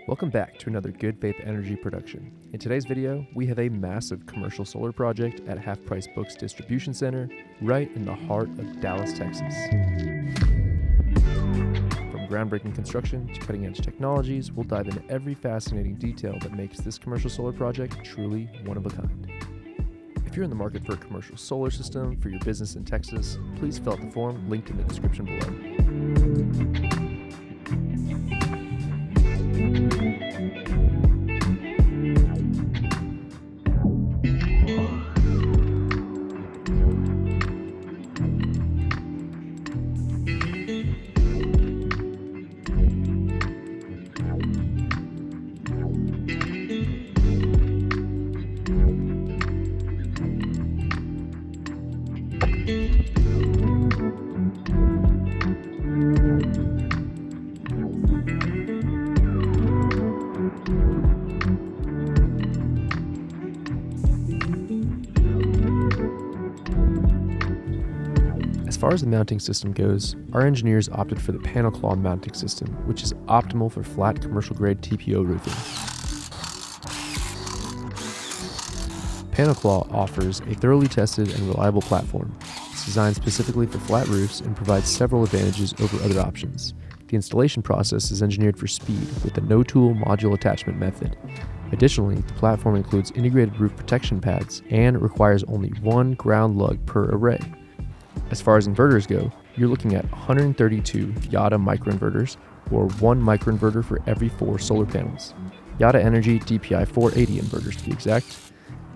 Welcome back to another Good Faith Energy production. In today's video, we have a massive commercial solar project at Half Price Books Distribution Center, right in the heart of Dallas, Texas. From groundbreaking construction to cutting-edge technologies, we'll dive into every fascinating detail that makes this commercial solar project truly one of a kind. If you're in the market for a commercial solar system for your business in Texas, please fill out the form linked in the description below. As far as the mounting system goes, our engineers opted for the panel claw mounting system, which is optimal for flat commercial-grade TPO roofing. Panel claw offers a thoroughly tested and reliable platform. It's designed specifically for flat roofs and provides several advantages over other options. The installation process is engineered for speed with the no-tool module attachment method. Additionally, the platform includes integrated roof protection pads and requires only one ground lug per array. As far as inverters go, you're looking at 132 Yotta microinverters, or 1 microinverter for every 4 solar panels. Yotta Energy DPI 480 inverters to be exact.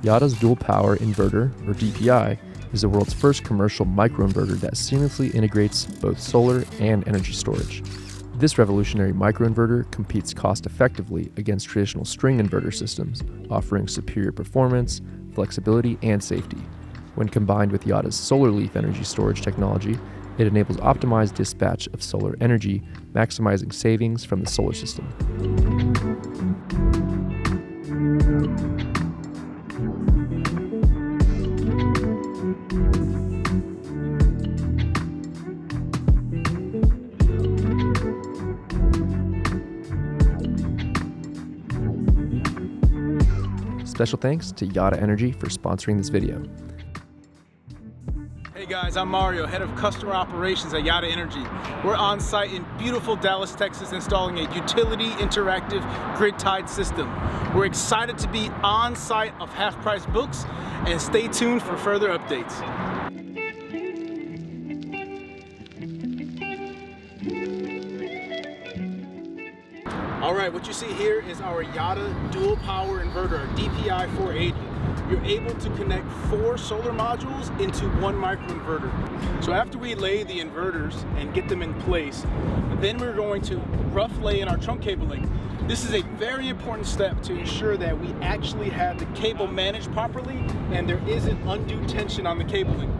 Yotta's dual power inverter, or DPI, is the world's first commercial microinverter that seamlessly integrates both solar and energy storage. This revolutionary microinverter competes cost-effectively against traditional string inverter systems, offering superior performance, flexibility, and safety. When combined with Yotta's solar leaf energy storage technology, it enables optimized dispatch of solar energy, maximizing savings from the solar system. Special thanks to Yotta Energy for sponsoring this video. Hey guys, I'm Mario, head of customer operations at Yotta Energy. We're on site in beautiful Dallas, Texas, installing a utility interactive grid-tied system. We're excited to be on site of Half Price Books, and stay tuned for further updates. All right, what you see here is our Yotta dual power inverter, DPI 480. You're able to connect 4 solar modules into 1 microinverter. So after we lay the inverters and get them in place, then we're going to rough lay in our trunk cabling. This is a very important step to ensure that we actually have the cable managed properly and there isn't undue tension on the cabling.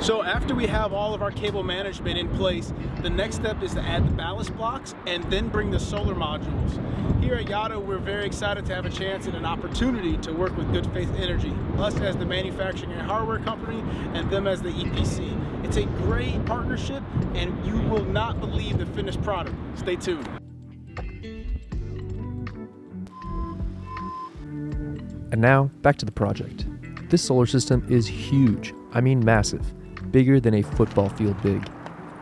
So after we have all of our cable management in place, the next step is to add the ballast blocks and then bring the solar modules. Here at Yotta, we're very excited to have a chance and an opportunity to work with Good Faith Energy, us as the manufacturing and hardware company and them as the EPC. It's a great partnership and you will not believe the finished product. Stay tuned. And now, back to the project. This solar system is huge, I mean massive, bigger than a football field big.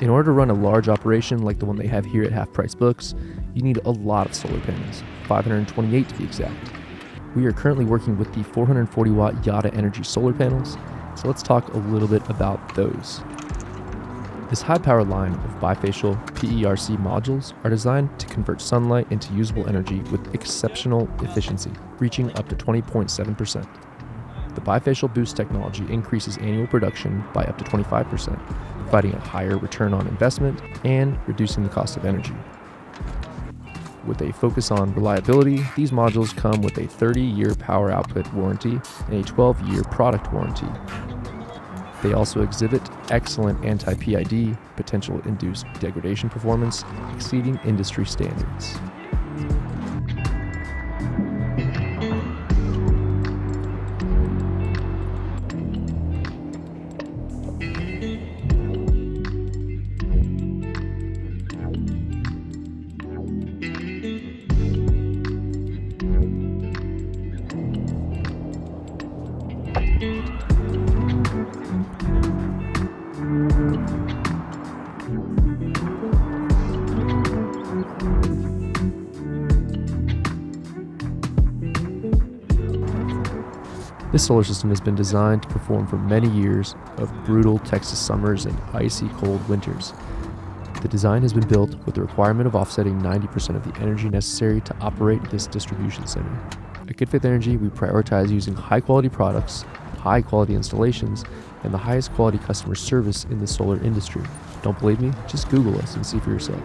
In order to run a large operation like the one they have here at Half Price Books, you need a lot of solar panels, 528 to be exact. We are currently working with the 440 watt Yotta Energy solar panels, so let's talk a little bit about those. This high power line of bifacial PERC modules are designed to convert sunlight into usable energy with exceptional efficiency, reaching up to 20.7%. The bifacial boost technology increases annual production by up to 25%, providing a higher return on investment and reducing the cost of energy. With a focus on reliability, these modules come with a 30-year power output warranty and a 12-year product warranty. They also exhibit excellent anti-PID, potential-induced degradation performance, exceeding industry standards. This solar system has been designed to perform for many years of brutal Texas summers and icy cold winters. The design has been built with the requirement of offsetting 90% of the energy necessary to operate this distribution center. At Good Faith Energy, we prioritize using high-quality products, high-quality installations, and the highest quality customer service in the solar industry. Don't believe me? Just Google us and see for yourself.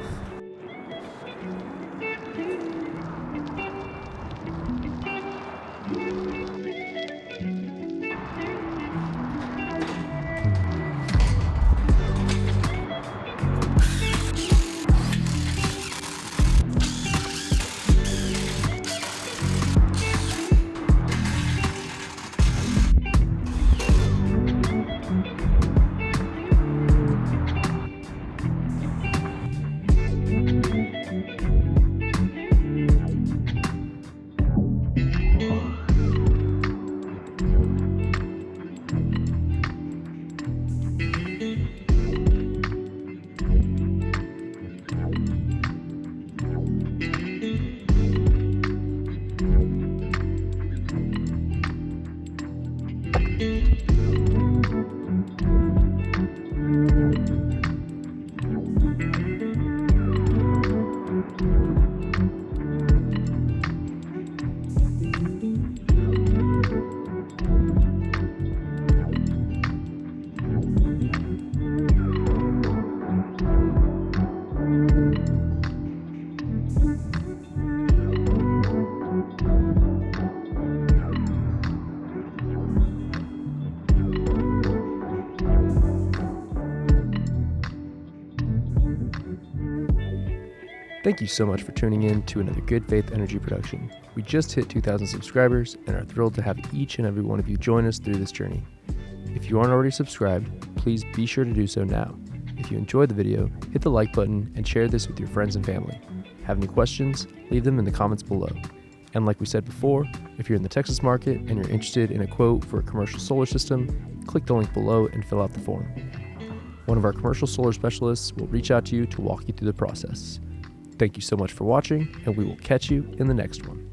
Thank you so much for tuning in to another Good Faith Energy production. We just hit 2,000 subscribers and are thrilled to have each and every one of you join us through this journey. If you aren't already subscribed, please be sure to do so now. If you enjoyed the video, hit the like button and share this with your friends and family. Have any questions? Leave them in the comments below. And like we said before, if you're in the Texas market and you're interested in a quote for a commercial solar system, click the link below and fill out the form. One of our commercial solar specialists will reach out to you to walk you through the process. Thank you so much for watching, and we will catch you in the next one.